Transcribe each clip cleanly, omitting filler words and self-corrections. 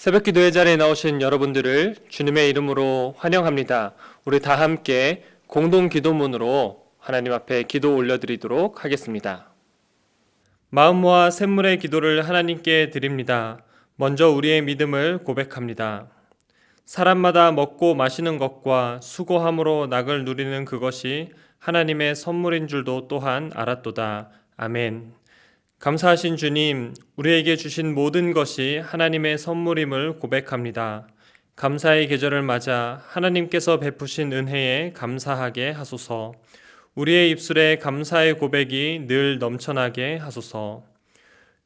새벽 기도의 자리에 나오신 여러분들을 주님의 이름으로 환영합니다. 우리 다 함께 공동 기도문으로 하나님 앞에 기도 올려드리도록 하겠습니다. 마음 모아 샘물의 기도를 하나님께 드립니다. 먼저 우리의 믿음을 고백합니다. 사람마다 먹고 마시는 것과 수고함으로 낙을 누리는 그것이 하나님의 선물인 줄도 또한 알았도다. 아멘. 감사하신 주님, 우리에게 주신 모든 것이 하나님의 선물임을 고백합니다. 감사의 계절을 맞아 하나님께서 베푸신 은혜에 감사하게 하소서. 우리의 입술에 감사의 고백이 늘 넘쳐나게 하소서.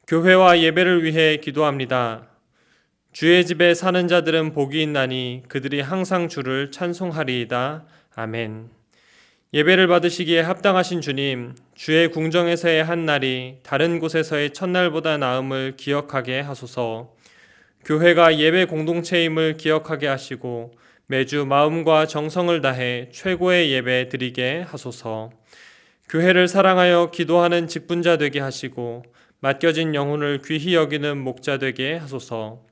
교회와 예배를 위해 기도합니다. 주의 집에 사는 자들은 복이 있나니 그들이 항상 주를 찬송하리이다. 아멘. 예배를 받으시기에 합당하신 주님, 주의 궁정에서의 한 날이 다른 곳에서의 첫날보다 나음을 기억하게 하소서. 교회가 예배 공동체임을 기억하게 하시고 매주 마음과 정성을 다해 최고의 예배 드리게 하소서. 교회를 사랑하여 기도하는 직분자 되게 하시고 맡겨진 영혼을 귀히 여기는 목자 되게 하소서.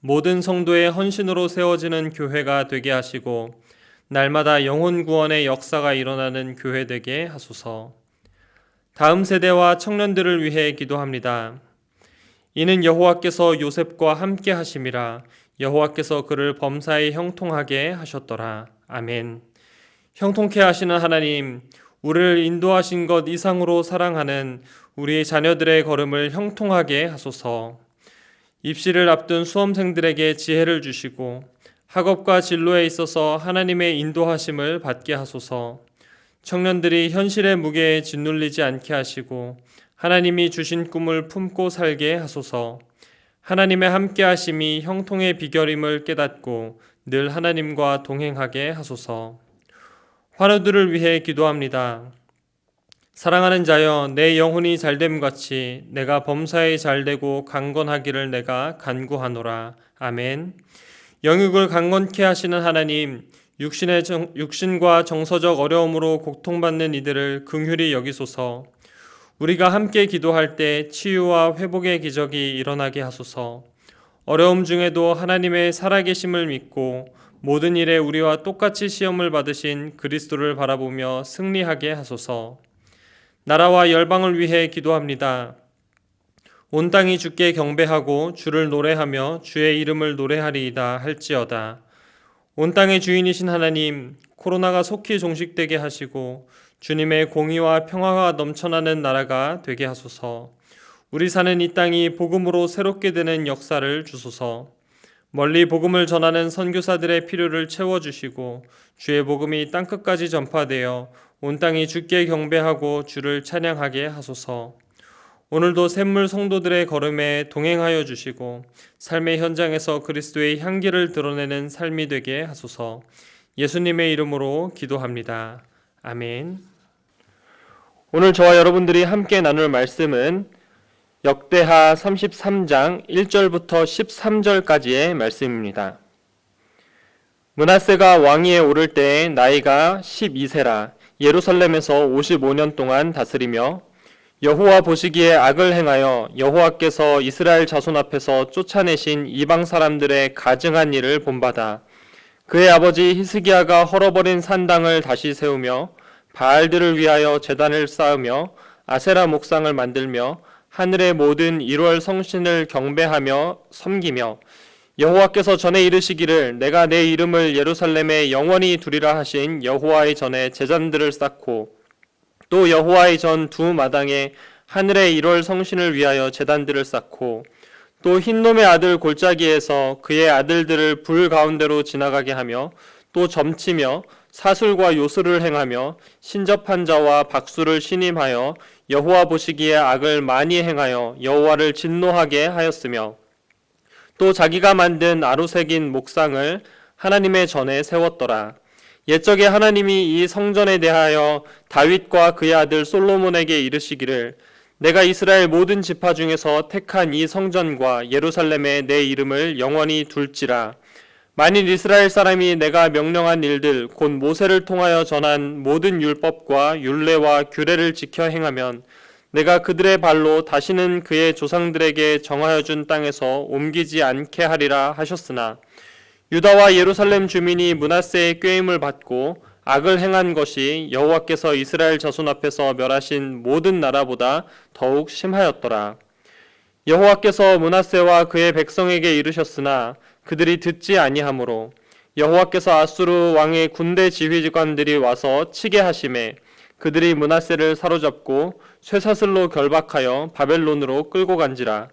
모든 성도의 헌신으로 세워지는 교회가 되게 하시고 날마다 영혼 구원의 역사가 일어나는 교회 되게 하소서. 다음 세대와 청년들을 위해 기도합니다. 이는 여호와께서 요셉과 함께 하심이라. 여호와께서 그를 범사에 형통하게 하셨더라. 아멘. 형통케 하시는 하나님, 우리를 인도하신 것 이상으로 사랑하는 우리의 자녀들의 걸음을 형통하게 하소서. 입시를 앞둔 수험생들에게 지혜를 주시고 학업과 진로에 있어서 하나님의 인도하심을 받게 하소서. 청년들이 현실의 무게에 짓눌리지 않게 하시고 하나님이 주신 꿈을 품고 살게 하소서. 하나님의 함께하심이 형통의 비결임을 깨닫고 늘 하나님과 동행하게 하소서. 환우들을 위해 기도합니다. 사랑하는 자여, 내 영혼이 잘됨같이 내가 범사에 잘되고 강건하기를 내가 간구하노라. 아멘. 영육을 강건케 하시는 하나님, 육신과 정서적 어려움으로 고통받는 이들을 긍휼히 여기소서. 우리가 함께 기도할 때 치유와 회복의 기적이 일어나게 하소서. 어려움 중에도 하나님의 살아계심을 믿고 모든 일에 우리와 똑같이 시험을 받으신 그리스도를 바라보며 승리하게 하소서. 나라와 열방을 위해 기도합니다. 온 땅이 주께 경배하고 주를 노래하며 주의 이름을 노래하리이다 할지어다. 온 땅의 주인이신 하나님, 코로나가 속히 종식되게 하시고 주님의 공의와 평화가 넘쳐나는 나라가 되게 하소서. 우리 사는 이 땅이 복음으로 새롭게 되는 역사를 주소서. 멀리 복음을 전하는 선교사들의 필요를 채워주시고 주의 복음이 땅끝까지 전파되어 온 땅이 주께 경배하고 주를 찬양하게 하소서. 오늘도 샘물 성도들의 걸음에 동행하여 주시고 삶의 현장에서 그리스도의 향기를 드러내는 삶이 되게 하소서. 예수님의 이름으로 기도합니다. 아멘. 오늘 저와 여러분들이 함께 나눌 말씀은 역대하 33장 1절부터 13절까지의 말씀입니다. 므낫세가 왕위에 오를 때에 나이가 12세라 예루살렘에서 55년 동안 다스리며 여호와 보시기에 악을 행하여 여호와께서 이스라엘 자손 앞에서 쫓아내신 이방 사람들의 가증한 일을 본받아 그의 아버지 히스기야가 헐어버린 산당을 다시 세우며 바알들을 위하여 제단을 쌓으며 아세라 목상을 만들며 하늘의 모든 1월 성신을 경배하며 섬기며 여호와께서 전에 이르시기를 내가 내 이름을 예루살렘에 영원히 두리라 하신 여호와의 전에 제단들을 쌓고 또 여호와의 전 두 마당에 하늘의 1월 성신을 위하여 제단들을 쌓고 또 흰놈의 아들 골짜기에서 그의 아들들을 불 가운데로 지나가게 하며 또 점치며 사술과 요술을 행하며 신접한 자와 박수를 신임하여 여호와 보시기에 악을 많이 행하여 여호와를 진노하게 하였으며 또 자기가 만든 아루색인 목상을 하나님의 전에 세웠더라. 옛적에 하나님이 이 성전에 대하여 다윗과 그의 아들 솔로몬에게 이르시기를 내가 이스라엘 모든 지파 중에서 택한 이 성전과 예루살렘에 내 이름을 영원히 둘지라. 만일 이스라엘 사람이 내가 명령한 일들 곧 모세를 통하여 전한 모든 율법과 율례와 규례를 지켜 행하면 내가 그들의 발로 다시는 그의 조상들에게 정하여 준 땅에서 옮기지 않게 하리라 하셨으나 유다와 예루살렘 주민이 므낫세의 꾀임을 받고 악을 행한 것이 여호와께서 이스라엘 자손 앞에서 멸하신 모든 나라보다 더욱 심하였더라. 여호와께서 므낫세와 그의 백성에게 이르셨으나 그들이 듣지 아니하므로 여호와께서 아수르 왕의 군대 지휘관들이 와서 치게 하심에 그들이 므낫세를 사로잡고 쇠사슬로 결박하여 바벨론으로 끌고 간지라.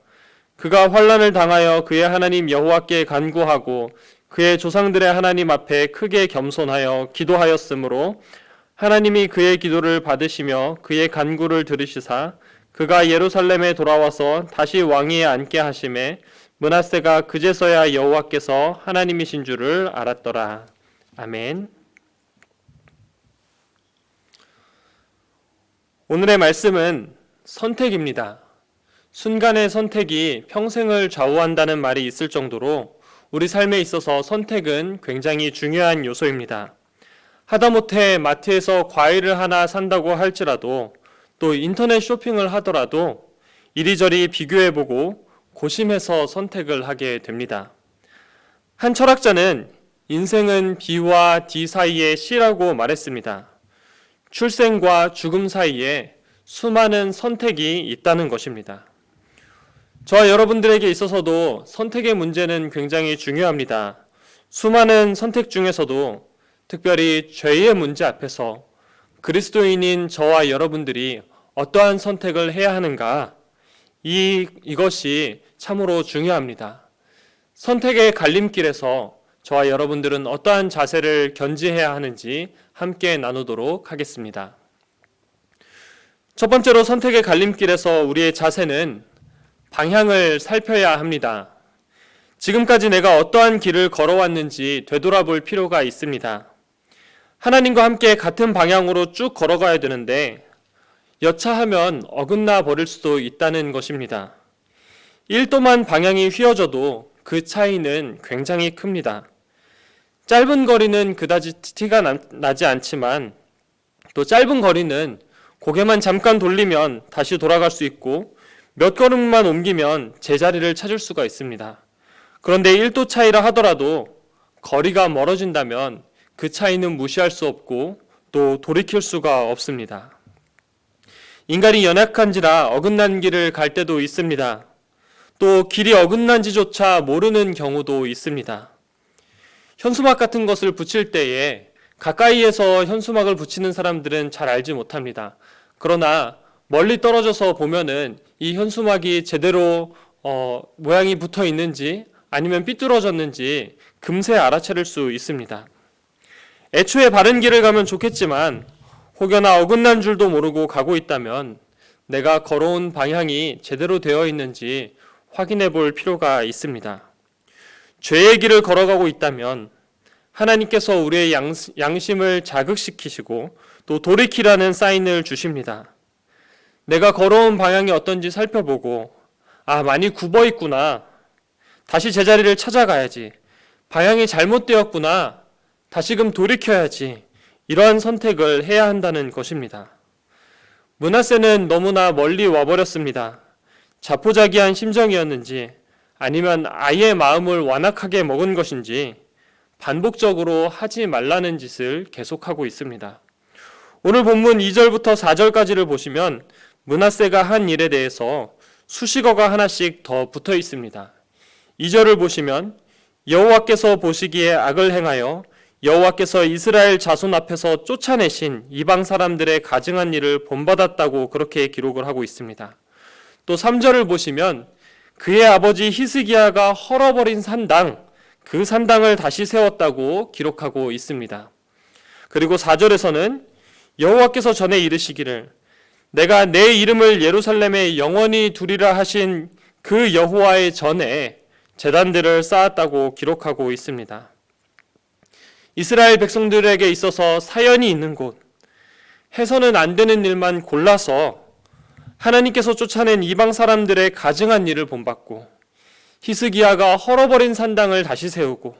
그가 환난을 당하여 그의 하나님 여호와께 간구하고 그의 조상들의 하나님 앞에 크게 겸손하여 기도하였으므로 하나님이 그의 기도를 받으시며 그의 간구를 들으시사 그가 예루살렘에 돌아와서 다시 왕위에 앉게 하심에 므낫세가 그제서야 여호와께서 하나님이신 줄을 알았더라. 아멘. 오늘의 말씀은 선택입니다. 순간의 선택이 평생을 좌우한다는 말이 있을 정도로 우리 삶에 있어서 선택은 굉장히 중요한 요소입니다. 하다못해 마트에서 과일을 하나 산다고 할지라도 또 인터넷 쇼핑을 하더라도 이리저리 비교해보고 고심해서 선택을 하게 됩니다. 한 철학자는 인생은 B와 D 사이의 C라고 말했습니다. 출생과 죽음 사이에 수많은 선택이 있다는 것입니다. 저와 여러분들에게 있어서도 선택의 문제는 굉장히 중요합니다. 수많은 선택 중에서도 특별히 죄의 문제 앞에서 그리스도인인 저와 여러분들이 어떠한 선택을 해야 하는가, 이것이 참으로 중요합니다. 선택의 갈림길에서 저와 여러분들은 어떠한 자세를 견지해야 하는지 함께 나누도록 하겠습니다. 첫 번째로 선택의 갈림길에서 우리의 자세는 방향을 살펴야 합니다. 지금까지 내가 어떠한 길을 걸어왔는지 되돌아볼 필요가 있습니다. 하나님과 함께 같은 방향으로 쭉 걸어가야 되는데 여차하면 어긋나 버릴 수도 있다는 것입니다. 1도만 방향이 휘어져도 그 차이는 굉장히 큽니다. 짧은 거리는 그다지 티가 나지 않지만 또 짧은 거리는 고개만 잠깐 돌리면 다시 돌아갈 수 있고 몇 걸음만 옮기면 제자리를 찾을 수가 있습니다. 그런데 1도 차이라 하더라도 거리가 멀어진다면 그 차이는 무시할 수 없고 또 돌이킬 수가 없습니다. 인간이 연약한지라 어긋난 길을 갈 때도 있습니다. 또 길이 어긋난지조차 모르는 경우도 있습니다. 현수막 같은 것을 붙일 때에 가까이에서 현수막을 붙이는 사람들은 잘 알지 못합니다. 그러나 멀리 떨어져서 보면은 이 현수막이 제대로 모양이 붙어 있는지 아니면 삐뚤어졌는지 금세 알아차릴 수 있습니다. 애초에 바른 길을 가면 좋겠지만 혹여나 어긋난 줄도 모르고 가고 있다면 내가 걸어온 방향이 제대로 되어 있는지 확인해 볼 필요가 있습니다. 죄의 길을 걸어가고 있다면 하나님께서 우리의 양심을 자극시키시고 또 돌이키라는 사인을 주십니다. 내가 걸어온 방향이 어떤지 살펴보고 많이 굽어 있구나. 다시 제자리를 찾아가야지. 방향이 잘못되었구나. 다시금 돌이켜야지. 이러한 선택을 해야 한다는 것입니다. 므낫세는 너무나 멀리 와버렸습니다. 자포자기한 심정이었는지 아니면 아예 마음을 완악하게 먹은 것인지 반복적으로 하지 말라는 짓을 계속하고 있습니다. 오늘 본문 2절부터 4절까지를 보시면 므낫세가 한 일에 대해서 수식어가 하나씩 더 붙어 있습니다. 2절을 보시면 여호와께서 보시기에 악을 행하여 여호와께서 이스라엘 자손 앞에서 쫓아내신 이방 사람들의 가증한 일을 본받았다고 그렇게 기록을 하고 있습니다. 또 3절을 보시면 그의 아버지 히스기야가 헐어버린 산당, 그 산당을 다시 세웠다고 기록하고 있습니다. 그리고 4절에서는 여호와께서 전에 이르시기를 내가 내 이름을 예루살렘에 영원히 두리라 하신 그 여호와의 전에 제단들을 쌓았다고 기록하고 있습니다. 이스라엘 백성들에게 있어서 사연이 있는 곳, 해서는 안 되는 일만 골라서 하나님께서 쫓아낸 이방 사람들의 가증한 일을 본받고 히스기야가 헐어버린 산당을 다시 세우고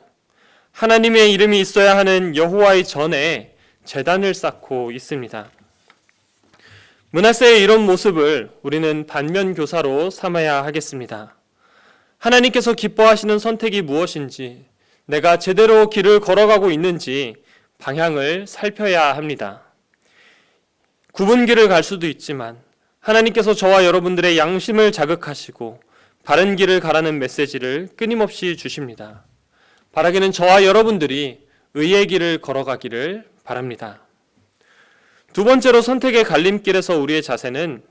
하나님의 이름이 있어야 하는 여호와의 전에 제단을 쌓고 있습니다. 므낫세의 이런 모습을 우리는 반면 교사로 삼아야 하겠습니다. 하나님께서 기뻐하시는 선택이 무엇인지, 내가 제대로 길을 걸어가고 있는지 방향을 살펴야 합니다. 굽은 길을 갈 수도 있지만 하나님께서 저와 여러분들의 양심을 자극하시고 바른 길을 가라는 메시지를 끊임없이 주십니다. 바라기는 저와 여러분들이 의의 길을 걸어가기를 바랍니다. 두 번째로 선택의 갈림길에서 우리의 자세는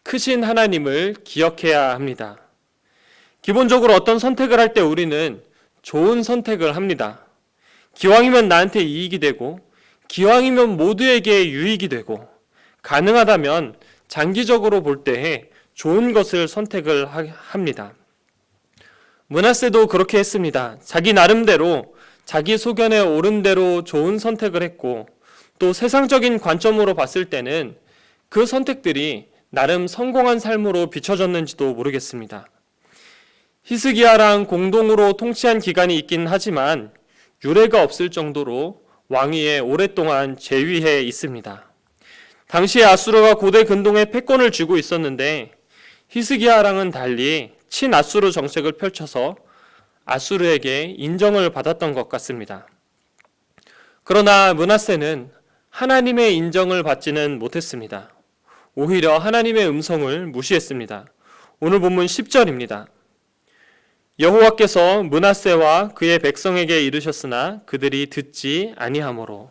크신 하나님을 기억해야 합니다. 기본적으로 어떤 선택을 할 때 우리는 좋은 선택을 합니다. 기왕이면 나한테 이익이 되고, 기왕이면 모두에게 유익이 되고, 가능하다면 장기적으로 볼 때에 좋은 것을 선택을 합니다. 므낫세도 그렇게 했습니다. 자기 나름대로, 자기 소견에 옳은 대로 좋은 선택을 했고, 또 세상적인 관점으로 봤을 때는 그 선택들이 나름 성공한 삶으로 비춰졌는지도 모르겠습니다. 히스기야랑 공동으로 통치한 기간이 있긴 하지만 유례가 없을 정도로 왕위에 오랫동안 재위해 있습니다. 당시에 아수르가 고대 근동에 패권을 쥐고 있었는데 히스기야랑은 달리 친아수르 정책을 펼쳐서 아수르에게 인정을 받았던 것 같습니다. 그러나 므낫세는 하나님의 인정을 받지는 못했습니다. 오히려 하나님의 음성을 무시했습니다. 오늘 본문 10절입니다. 여호와께서 므낫세와 그의 백성에게 이르셨으나 그들이 듣지 아니하므로.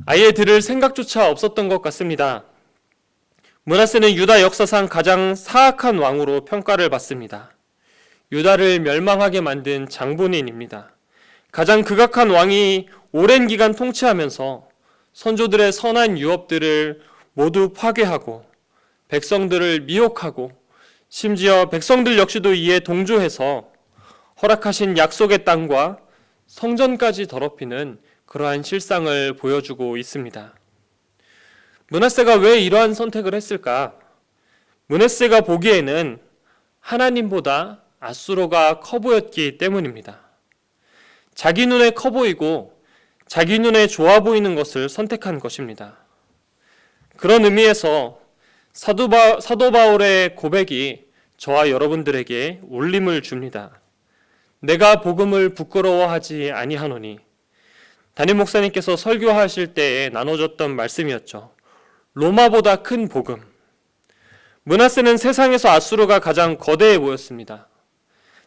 아예 들을 생각조차 없었던 것 같습니다. 므낫세는 유다 역사상 가장 사악한 왕으로 평가를 받습니다. 유다를 멸망하게 만든 장본인입니다. 가장 극악한 왕이 오랜 기간 통치하면서 선조들의 선한 유업들을 모두 파괴하고 백성들을 미혹하고 심지어 백성들 역시도 이에 동조해서 허락하신 약속의 땅과 성전까지 더럽히는 그러한 실상을 보여주고 있습니다. 므낫세가 왜 이러한 선택을 했을까? 므낫세가 보기에는 하나님보다 아수르가 커 보였기 때문입니다. 자기 눈에 커 보이고 자기 눈에 좋아 보이는 것을 선택한 것입니다. 그런 의미에서 사도 바울의 고백이 저와 여러분들에게 울림을 줍니다. 내가 복음을 부끄러워하지 아니하노니. 담임 목사님께서 설교하실 때에 나눠줬던 말씀이었죠. 로마보다 큰 복음. 므낫세는 세상에서 아수르가 가장 거대해 보였습니다.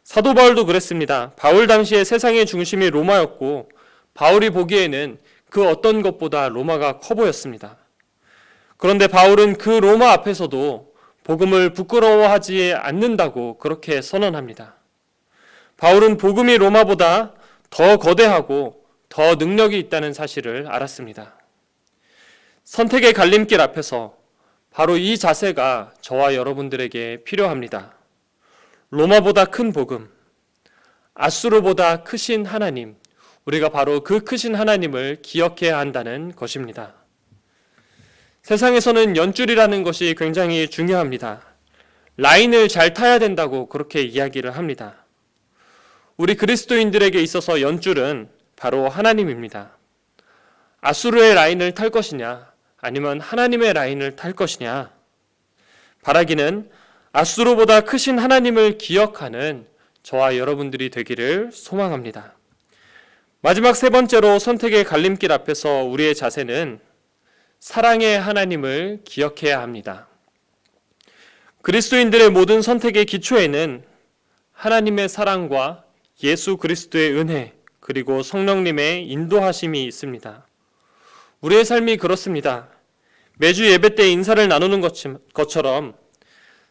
사도 바울도 그랬습니다. 바울 당시에 세상의 중심이 로마였고 바울이 보기에는 그 어떤 것보다 로마가 커 보였습니다. 그런데 바울은 그 로마 앞에서도 복음을 부끄러워하지 않는다고 그렇게 선언합니다. 바울은 복음이 로마보다 더 거대하고 더 능력이 있다는 사실을 알았습니다. 선택의 갈림길 앞에서 바로 이 자세가 저와 여러분들에게 필요합니다. 로마보다 큰 복음, 아수르보다 크신 하나님, 우리가 바로 그 크신 하나님을 기억해야 한다는 것입니다. 세상에서는 연줄이라는 것이 굉장히 중요합니다. 라인을 잘 타야 된다고 그렇게 이야기를 합니다. 우리 그리스도인들에게 있어서 연줄은 바로 하나님입니다. 아수르의 라인을 탈 것이냐 아니면 하나님의 라인을 탈 것이냐, 바라기는 아수르보다 크신 하나님을 기억하는 저와 여러분들이 되기를 소망합니다. 마지막 세 번째로 선택의 갈림길 앞에서 우리의 자세는 사랑의 하나님을 기억해야 합니다. 그리스도인들의 모든 선택의 기초에는 하나님의 사랑과 예수 그리스도의 은혜 그리고 성령님의 인도하심이 있습니다. 우리의 삶이 그렇습니다. 매주 예배 때 인사를 나누는 것처럼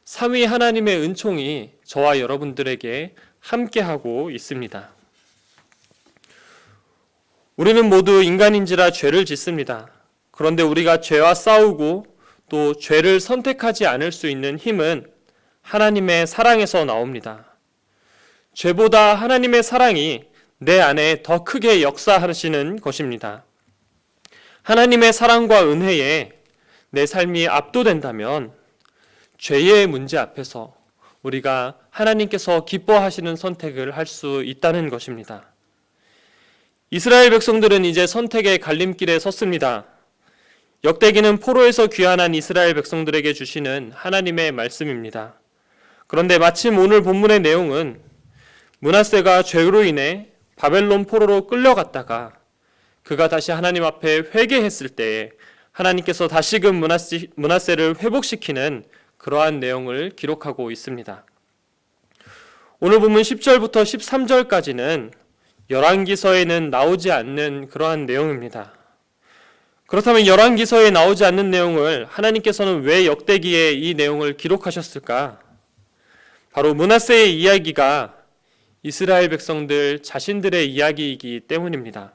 삼위 하나님의 은총이 저와 여러분들에게 함께하고 있습니다. 우리는 모두 인간인지라 죄를 짓습니다. 그런데 우리가 죄와 싸우고 또 죄를 선택하지 않을 수 있는 힘은 하나님의 사랑에서 나옵니다. 죄보다 하나님의 사랑이 내 안에 더 크게 역사하시는 것입니다. 하나님의 사랑과 은혜에 내 삶이 압도된다면 죄의 문제 앞에서 우리가 하나님께서 기뻐하시는 선택을 할 수 있다는 것입니다. 이스라엘 백성들은 이제 선택의 갈림길에 섰습니다. 역대기는 포로에서 귀환한 이스라엘 백성들에게 주시는 하나님의 말씀입니다. 그런데 마침 오늘 본문의 내용은 므낫세가 죄로 인해 바벨론 포로로 끌려갔다가 그가 다시 하나님 앞에 회개했을 때에 하나님께서 다시금 므낫세를 회복시키는 그러한 내용을 기록하고 있습니다. 오늘 본문 10절부터 13절까지는 열왕기서에는 나오지 않는 그러한 내용입니다. 그렇다면 열왕기서에 나오지 않는 내용을 하나님께서는 왜 역대기에 이 내용을 기록하셨을까? 바로 므낫세의 이야기가 이스라엘 백성들 자신들의 이야기이기 때문입니다.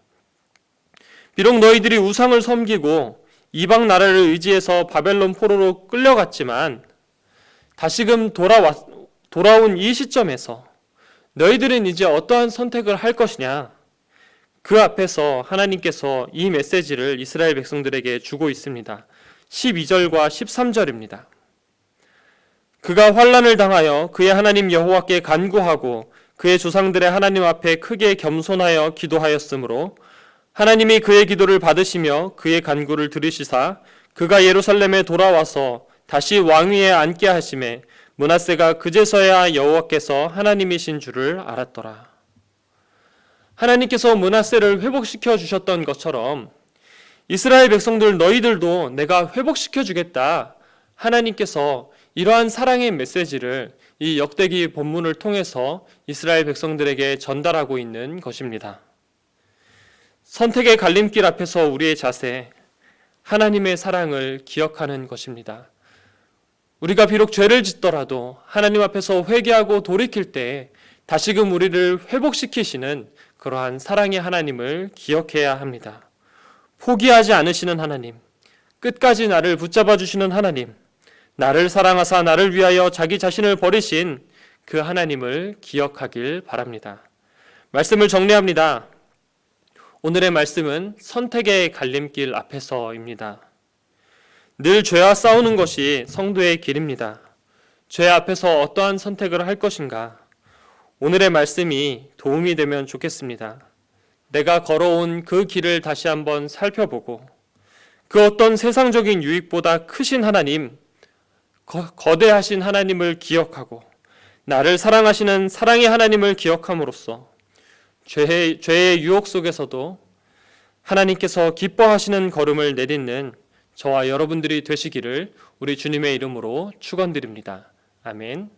비록 너희들이 우상을 섬기고 이방 나라를 의지해서 바벨론 포로로 끌려갔지만 다시금 돌아온 이 시점에서 너희들은 이제 어떠한 선택을 할 것이냐? 그 앞에서 하나님께서 이 메시지를 이스라엘 백성들에게 주고 있습니다. 12절과 13절입니다. 그가 환난을 당하여 그의 하나님 여호와께 간구하고 그의 조상들의 하나님 앞에 크게 겸손하여 기도하였으므로 하나님이 그의 기도를 받으시며 그의 간구를 들으시사 그가 예루살렘에 돌아와서 다시 왕위에 앉게 하심에 므낫세가 그제서야 여호와께서 하나님이신 줄을 알았더라. 하나님께서 므낫세를 회복시켜 주셨던 것처럼 이스라엘 백성들 너희들도 내가 회복시켜 주겠다. 하나님께서 이러한 사랑의 메시지를 이 역대기 본문을 통해서 이스라엘 백성들에게 전달하고 있는 것입니다. 선택의 갈림길 앞에서 우리의 자세, 하나님의 사랑을 기억하는 것입니다. 우리가 비록 죄를 짓더라도 하나님 앞에서 회개하고 돌이킬 때 다시금 우리를 회복시키시는 그러한 사랑의 하나님을 기억해야 합니다. 포기하지 않으시는 하나님, 끝까지 나를 붙잡아 주시는 하나님, 나를 사랑하사 나를 위하여 자기 자신을 버리신 그 하나님을 기억하길 바랍니다. 말씀을 정리합니다. 오늘의 말씀은 선택의 갈림길 앞에서입니다. 늘 죄와 싸우는 것이 성도의 길입니다. 죄 앞에서 어떠한 선택을 할 것인가? 오늘의 말씀이 도움이 되면 좋겠습니다. 내가 걸어온 그 길을 다시 한번 살펴보고 그 어떤 세상적인 유익보다 크신 하나님, 거대하신 하나님을 기억하고 나를 사랑하시는 사랑의 하나님을 기억함으로써 죄의 유혹 속에서도 하나님께서 기뻐하시는 걸음을 내딛는 저와 여러분들이 되시기를 우리 주님의 이름으로 축원드립니다. 아멘.